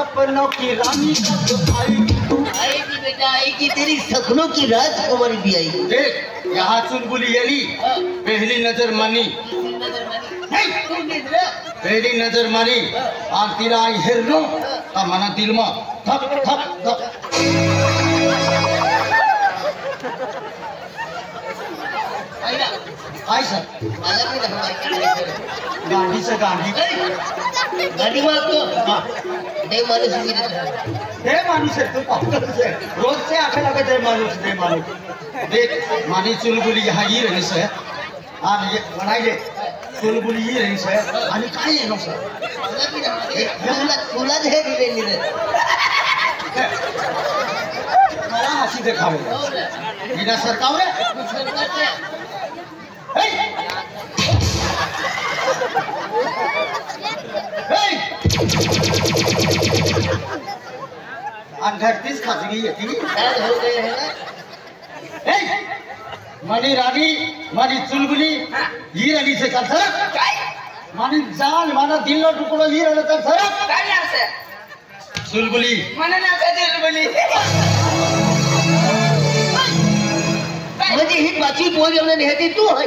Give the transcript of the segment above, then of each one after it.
सपनों की रानी कब आएगी बेटा आएगी, तेरी सपनों की राजकुमारी भी आएगी। देख यहाँ चुलबुली येली पहली नजर मानी पहली नजर मानी और तेरा आई हेरनो का मना दिल में थप थप थप आई सर गांधी से गांधी गाड़ी में आपको दे मानुष है तू पागल से रोज से आके लगे दे मानुष देख मानी चुलबुली यहाँ ही रहने से हाँ ये बनाई ले चुलबुली ही रहने से आणि काय आहे ना सर तुला दे रे मला हसी देखावे बिना सरकाव रे धरतीच खाजगी येते मनी रानी मनी चुलबुली ही रानी से कर सर मनी जान माना दिल नो टुकड़ो ही रानी कर सर चुलबुली मने ना चुलबुली मुझे ही बाची बोल हमने नहीं तू है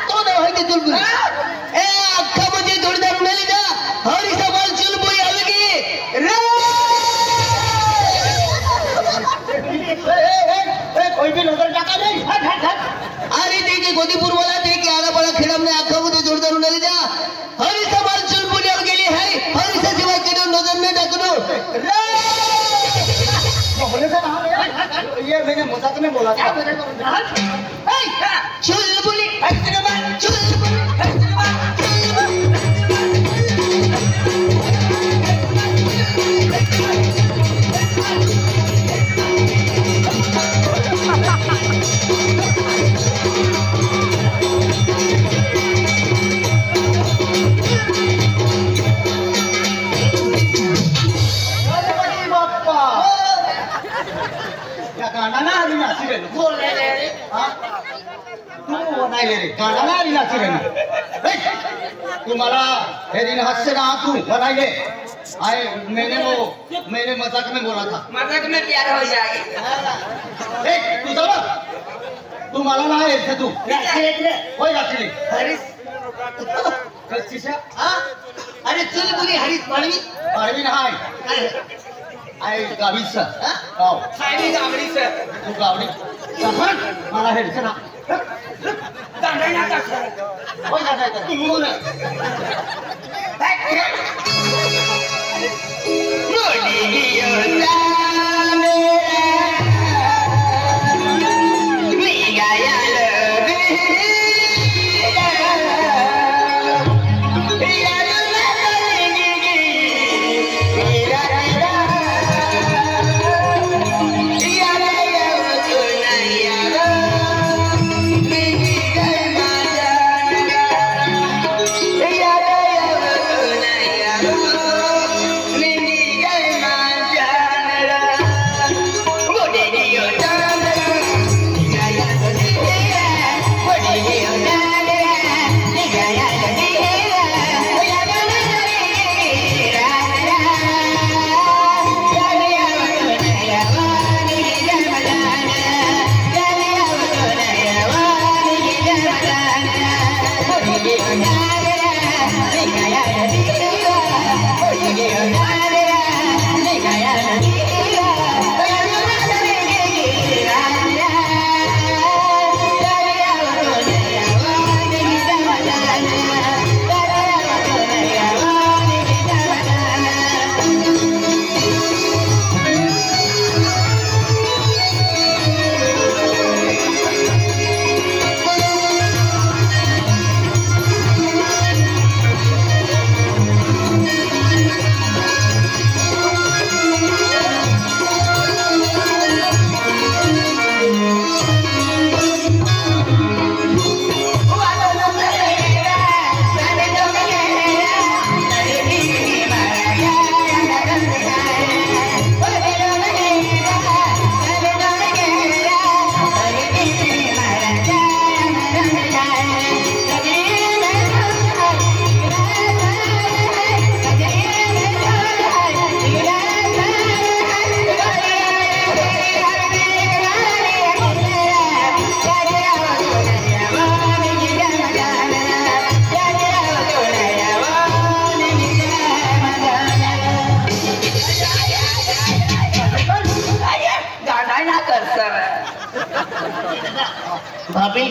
तो ना है कि चुलबुली ए अक्का मुझे जोड़दार में ले जा हर सवाल चुलबुली आवेगी कोई भी नजर टाका नहीं हट हट हट अरे देखिए गोदीपुर वाला देखिए आधा बड़ा खेड़ा में आंखों मुझे जोरदार उड़ा ले जा हर सवाल चुलबुली और के लिए है हर से सिवाय के नजर में डाकनो बोले से कहां ये मैंने मजाक में बोला था चुलबुली गाना ना आली नाची रे बोल रे हां तू नाही रे गाना ना आली नाची रे तू मला हे दिन हंससे ना तू बनाई ले आए मैंने मजाक में बोला था मजाक में प्यार हो जाएगी तू चलो तू मला ना ऐसे तू कोई राखली हरीश कच्चीशा हां अरे चुलबुली हरीश पाडवी नाही आई गावी सर गाव खाली गावडी सर तू गावडी सफर मला हेडचं ना गांडा ना का होय का तू बोल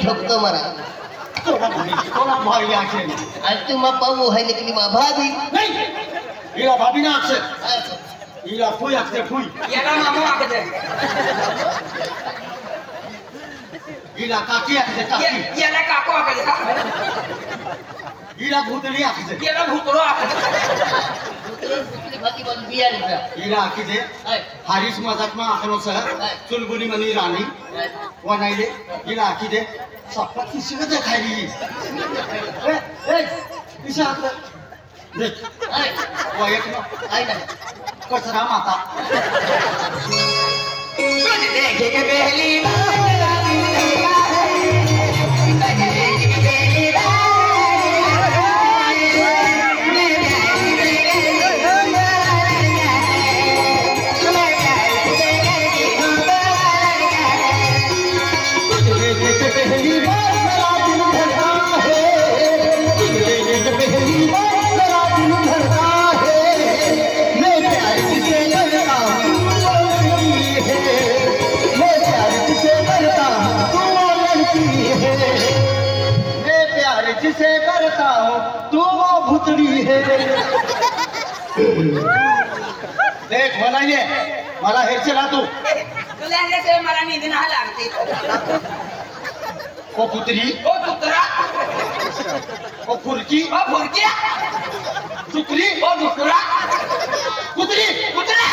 ठोकतो मरा तोला भाई आखे आज तू मा पाऊ है लेकिन मा भाभी नहीं इला भाभी ना आखे इला फुई आखे फुई याला मामा आखे इला काकी आखे काकी याला काको आखे इला भूतली आखे याला भूतरो आखे बाकी बोल बियार इला इला आखे दे हारिस मजाक मा आखनो सह चुलबुली मनी रानी वनाइले इला आखे दे सप्पा किसी को देखाई ए किसी आखे देख वो एक ना आई ना कचरा माता देखे के पहली बार जिसे करता हूँ तू वो भुतड़ी है देख मला हेर चला तू तुला से मला नींद ना लागते ओ भुतड़ी ओ कुत्रा ओ फुरकी ओ फुरकिया चुकली ओ कुत्रा कुतरी कुत्रा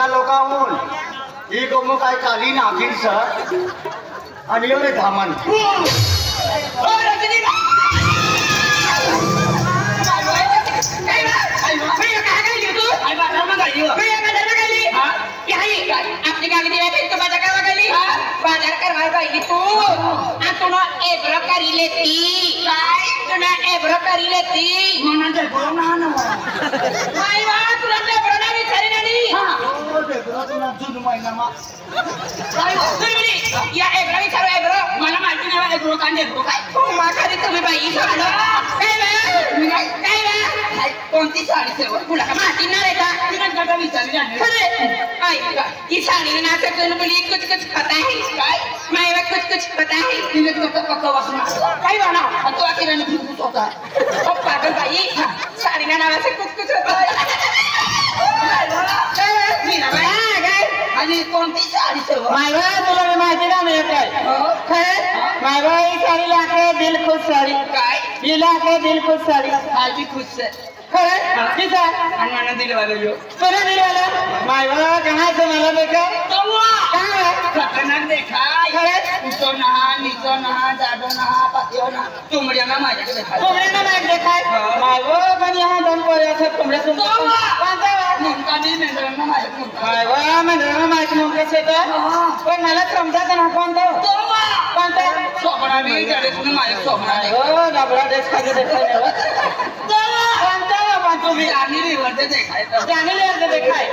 लोकांहून ही गोमू काय काली नागिन सर आणि एवढे धामण आपली कागदी तो बाजार करवा गेली बाजार करवा गेली तू आणि तुला एब्रो करी लेती काय तुला एब्रो करी लेती म्हणून ते बोलना ना काय वा तुला ते एब्रो ना विचारी नाही हो एब्रो तुला जुन महिना मा काय तुम्ही या एब्रो विचारू एब्रो मला माहिती नाही एब्रो कांदे एब्रो काय माखारी तुम्ही बाई सांगा काय वा कोणती साडी सेवा तुला का माहिती नाही का तिने गटा विचारली जाणे अरे आई ये साड़ी ना से तुम बोली कुछ कुछ पता है काय मैं कुछ पता है तिने तो पक्का वासना काय बना तो आखिर में कुछ होता है ओ पागल भाई साड़ी ना नाम से कुछ होता है मीना भाई काय आणि कोणती साडी सेवा मायवा तुला मी माहिती ना मी काय खरं मायवा ही साडी लाके दिल खुश साडी काय ये लाके दिल खुश साडी आजी खुश है खरं किसा आणि मला दिले वाले यो तुला दिलेला मायवा कहां से मला देखा तवा कहां खतरनाक देखा खरं ऊंचो नहा नीचो नहा जाडो नहा पातियो नहा तुमड़िया ना माझ्याकडे देखा तुमने ना मैं देखा मायवा पण यहाँ दम पर ऐसे तुमने सुन कोणता मुंका नाही मेंढरांना माझ्याकडे मायवा मैं ना माहित नव्हतं कसे तर पण मला समजत ना कोणता कोणता सोपडा मी जडे तुम्ही माझ्या सोपडा ओ डबडा देश खाली देखाय कोणता पण तुम्ही आणि रिवर्स देखायचं जाने देखाय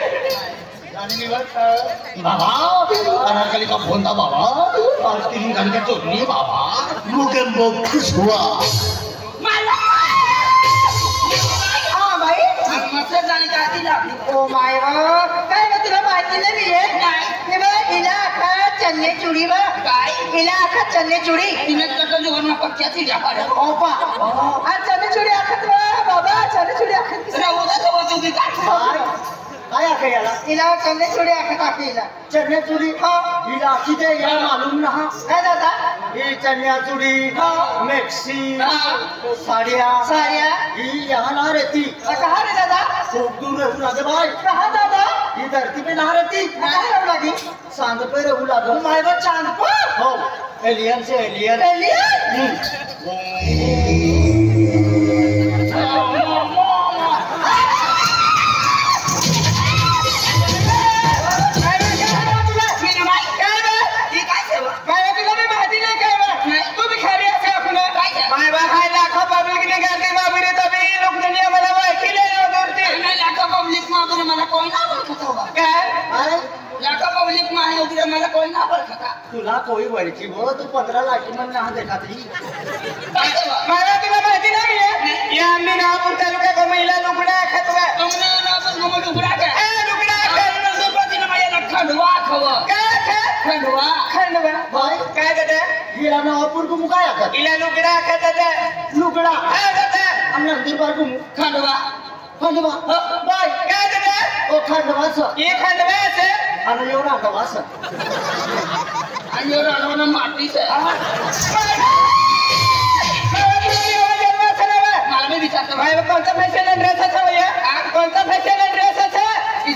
बाबा अनारकली का फोन था बाबा और तीन गाड़ी का चोटनी है बाबा मुझे बहुत खुश हुआ हाँ भाई मस्त जाने का आती लागली ओ माय काय ना तुला माहिती नाही हे बघ हिला आखा चन्ने चुडी बा काय हिला आखा चन्ने चुडी तिने कसं जीवन में पक्क्या थी जा पाडे ओपा आज चन्ने चुडी आखत बाबा चन्ने चुडी आखत राहूदा तो तुम्ही काय काय आखे याला हिला चन्ने चुडी आखत हिला चन्या चुरी हिला आखी दे याला मालूम ना काय दादा ही चन्या चुरी मेक्सी साड़िया साड़िया ही यहाँ ना रहती कहाँ रे दादा खूब दूर रहूँ राधे भाई कहाँ दादा ये धरती पे ना रहती लगी चांद पे रहू लागो मायबा चांद पर हो एलियन से एलियन तुला कोई वळची वो तू 15 लाख मन ना देखा थी मला तुला माहिती नाही या आम्ही नागपूर तालुका महिला लुगडा खतवा तुमने नागपूर गमो लुगडा का लुगडा खतवा सुरुवातीला माझ्या खंडवा खव काय खंडवा खंडवा भाई काय दादा हिला ना अपुर को मुकाया कर इला लुगडा खतदा लुगड़ा काय दादा हमने अंदर बार को खंडवा खंडवा भाई काय दादा ओ खंडवा स ये खंडवा से आणि एवढा खंडवा स आणि राणवना माती से मला मी विचारतो भाई कोणता फॅशन ड्रेस असा भैया कोणता फॅशन ड्रेस असा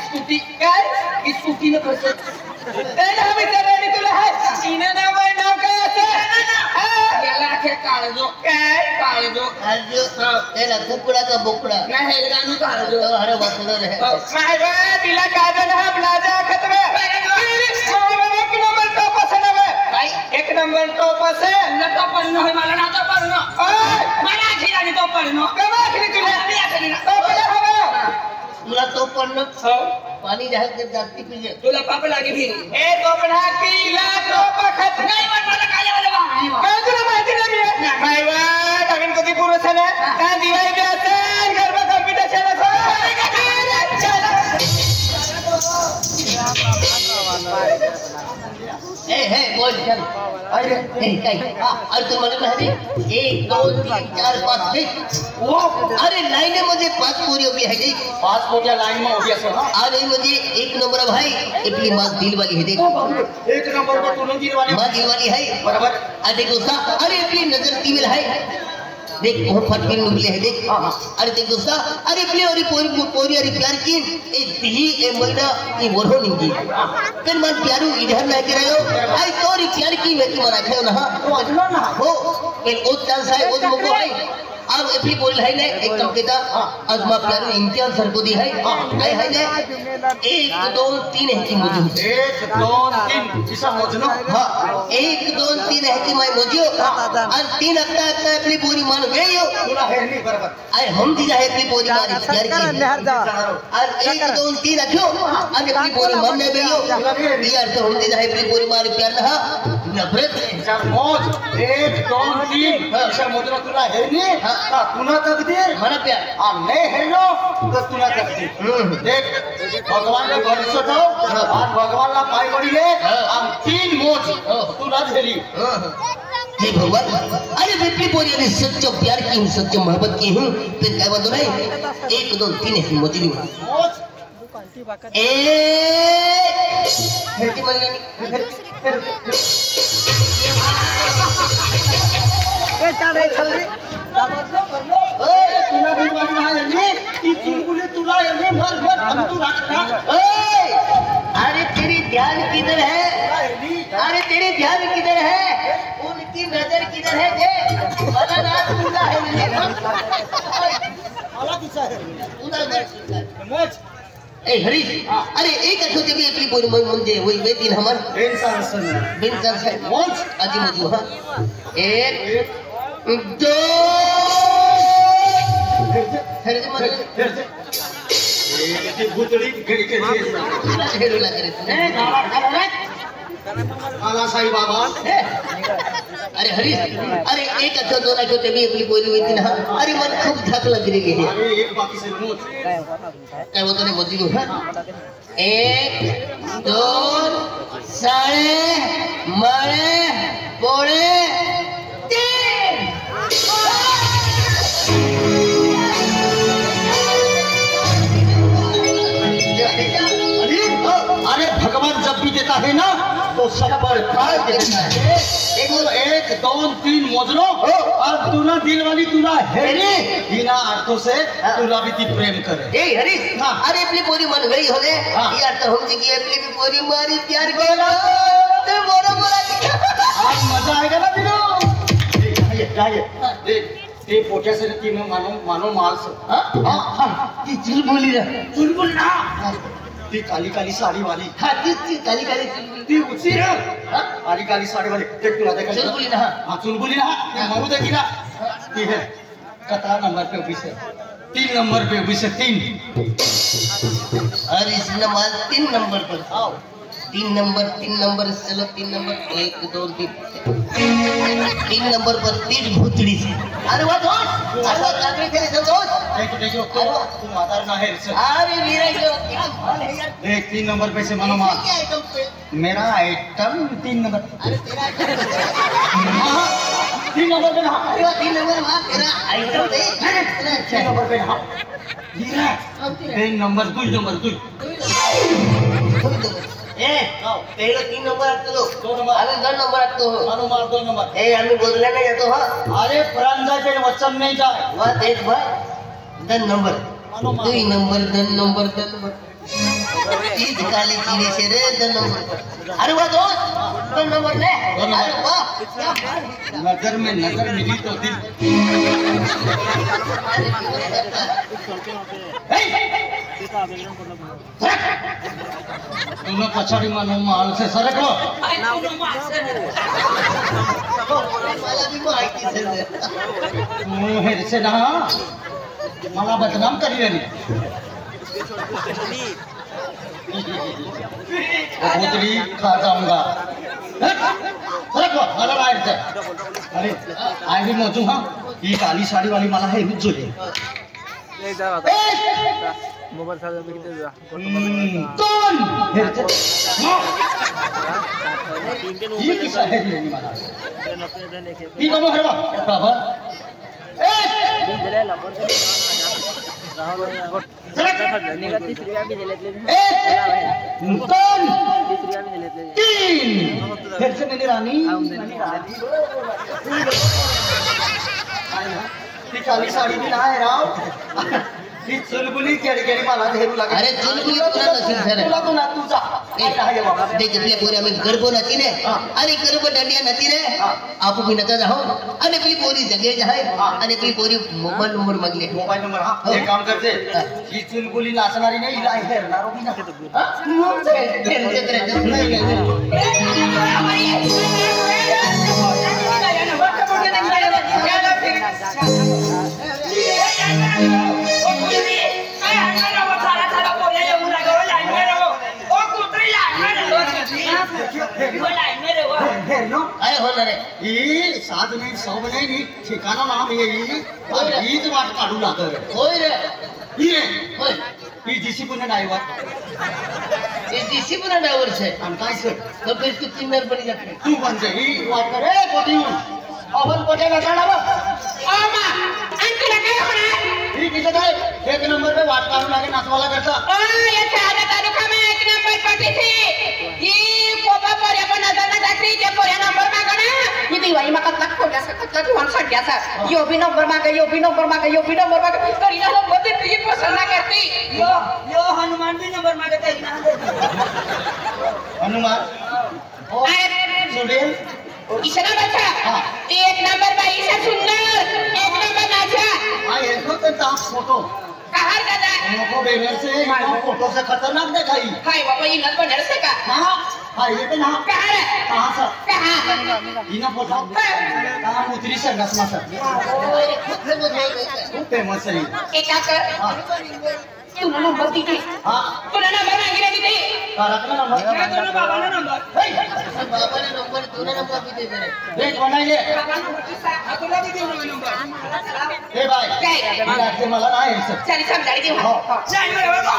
स्कूटी काय स्कूटी ने कसं त्याला विचारले तुला हाय सीना नाव काय असेल याला अखे काळजो काय काळजो त्याला कुकडाचा बोकडा नाही हेलगानू काळजो अरे वाचलं रे मायवा तिला काजल हा प्लाझा खतवे एक नंबर टॉप असेल काय एक नंबर टॉप असेल तुला तो पडणं होय मला ना तो पडणं मला आखी आणि तो पडणं कमा आखरी तुला मी आखरी ना टॉपला हवा तुला तो पडणं पाणी जास्त जास्ती पिजे तुला पाप लागे फिरी ए टोपला तिला टॉप खत नाही पण मला काय आलं काय तुला माहिती नाही मायवा नवीन कधी पुरुष आहे ना का दिवाळी बी असेल गरबा कॉम्पिटिशन हे बोल चल अरे काय अरे तू मला माहिती 1 2 3 4 5 6 ओ अरे लाईन मध्ये 5 पोरी उभी आहे 5 मोठ्या लाईन मध्ये उभी असो अरे म्हणजे एक नंबर भाई इतनी मां दिल वाली है देख एक नंबर पर तू दिल वाली मां दिल वाली है बराबर अरे गुस्सा अरे इतनी नजर तीविल है देख बहुत फटके निकले है देख अरे देख दोस्ता अरे प्ले और पोरी अरे प्यार की ए दी ए महीना ये बोलो नहीं की कल मन प्यारू इधर ना के रहो आई तोरी प्यार की मैं की मना खाओ ना हो कल ओ चांस है ओ मौका है अब एपली बोल है ने एकदम केदा अजमा प्यारू इम्तिहान सर को दी है आई है ने 1 2 3 है की मुझे 1 2 3 ऐसा मोजनो हां 1 2 3 है की मैं मोजियो और 3 अक्का अक्का एपली पूरी मान गयो पूरा है नहीं बराबर आई हम दी है एपली पूरी मारी प्यार की और 1 2 3 रखो और एपली पूरी मान ने गयो यार तो हम दी है एपली पूरी मारी प्यार ना नफरत चार मौज 1 2 3 ऐसा मोजना तुला है नहीं तुला तकदीर मला प्यार नहीं है लो तो तुला तकदीर देख भगवान ने भरोसा दो और भगवान ला पाई पड़ी ले हम 3 मोज तुला झेली हे भगवान अरे बिपली बोली अरे सच्चा प्यार की हूँ सच्चा मोहब्बत की हूँ फिर क्या बात नहीं 1 2 3 है मोजली मोज हेल्थी मनी ए चाले चल तुला भी मारना है ने ती चुलबुले तुला ये मर मर हम तू रखना अरे तेरी ध्यान किधर है अरे तेरी ध्यान किधर है उनकी नजर किधर है जे वाला रात तुला है वाला किसा है मोज ए हरीश अरे एक छोटे भी अपनी बोली मन म्हणजे वही वे दिन हमन बेंसन से मोज आजी मोजू हां 1 2 ये भूतड़ी घड़ी के लिए लग रहे काला साईं बाबा अरे हरी अरे एक अच्छा दोन अच्छा ते भी अपनी बोली हुई थी ना अरे मन खूब धक लग रही है अरे एक बाकी से मोज क्या वो तो नहीं मोजी हूं 1 2 साढ़े मारे बोले अरे भगवान जब भी देता है ना तो शब्बर काय एक 2 3 मोजलो और तुला दिलवाली तुला हेरी बिना अर्थों से तुला भी ती प्रेम करे ए हरी अरे अपनी पूरी मन गई होने यार तो हम जी की अपनी भी पूरी मारी प्यार केला ते मोरा मोरा आज मजा आएगा ना बिनो काय देख ते पोट्याचे ती मानो मालस ती चुलबुली रे चुलबुल ना ती काली काली साडी वाली ती काली काली ती उची रे काली काली साडी वाली ते तुला देखा चुलबुली ना चुलबुली ना ती मरू देखी ना ती है कतरा नंबर पे उभी से 3 नंबर पे उभी से 3 अरे इस नमाज 3 नंबर पर आओ 3 नंबर चलो 3 नंबर 1 2 3 नंबर पर 3 भूतड़ी से अरे वाह दोस्त अरे काकड़ी तेरे से दोस्त देखो तू मातार ना है अरे मेरा जो क्या माल है यार देख 3 नंबर पे से मानो माल क्या आइटम पे मेरा आइटम 3 नंबर अरे तेरा आइटम 3 नंबर पे ना अरे वाह 3 नंबर वहां तेरा आइटम दे 6 नंबर पे ना हीरा 3 नंबर 2 नंबर 2 ए पहले 3 नंबर आते लो 2 नंबर अरे 2 नंबर आते हो मानो माल 2 नंबर ए आम्ही बोलले नाही येतो हा अरे प्रांजाचे वचन नाही जाय वा देख भाई 2 नंबर 2 नंबर 2 नंबर 2 नंबर तीज काली चीनी से रे 2 नंबर अरे वाह दोस्त 2 नंबर ले अरे वाह क्या बात है नजर में नजर मिली तो दिल तुम पछाड़ी मानो माल से सरको मला भी माहिती से हेर से ना मला बदनाम करी रही भूतड़ी खा जाऊंगा सरको मला बाहेरचं अरे आई भी मोजू हाँ ही काली साड़ी वाली मला हे भी जोडे मोबाईल चालू किती दोन हेरचं ही किसा है लेनी मला ही बाबा हरवा बाबा दोन तीन हेरचं मेरी रानी ती काली साडी भी ना है राव ती चुलबुली केडी मला हेरू लागे अरे चुलबुली तुला नसेल सर तुला तो ना तुझा देख आपल्या पोरी आम्ही गर्भ नती ने आणि गर्भ दांडिया नती ने आपू भी नका जाहो आणि आपली पोरी जगे जाय आणि आपली पोरी मोबाईल नंबर मागले मोबाईल नंबर हा एक काम करते ही चुलबुली नाचणारी नाही हिला हेरणार होती ना अरे हो ना रे ही 7 नाही 6 नाही ठिकाणा नाम येईल हीच वाट काढू लागत होय रे ही रे होय ही जीसी पुणे ड्रायव्हर ये जीसी पुन्हा ड्रायव्हर छे आणि काय सर तो फिर तू किन्नर पडी जाते तू म्हणजे ही वाट करे कोटी आपण कोटे नसणार बा आमा अंकल काय होणार ही किती काय 1 नंबर पे वाट काढू लागे नाचवाला करता ओ ये सारा तालुका में 1 नंबर पटी थी ये पोपा पोऱ्या पण नजर जात्री जे पोऱ्या नंबर मागना ये दिवाळी मागत लाग खोट्यासा कच्चा ठेवून सड्याचा यो भी नंबर मागे तरी ना नंबर ते तुझी पसंत ना करती यो हनुमान भी नंबर मागत आहे ना हनुमान ओ सुडेल इशारा बच्चा 1 नंबर बाई से सुंदर 1 नंबर नाचा हा येतो त्यांचा फोटो कहां दादा नको बेनर से फोटो से खतरनाक दिखाई हाय बाबा इनल बनर से का हां हाय ये ना कहां रे कहां से कहां इना फोटो कहां उतरी संगस मा सर खूप फेमस आहे एक कर तुला नंबर दिली हां तुला नंबर मागितला किती कारकला नंबर तुला बाबाला नंबर बाबाने नंबर तुला नंबर किती दे रे एक बनायले तुला किती नंबर ए बाय काय मला नाही यायचं चल समजायची हो चल बरोबर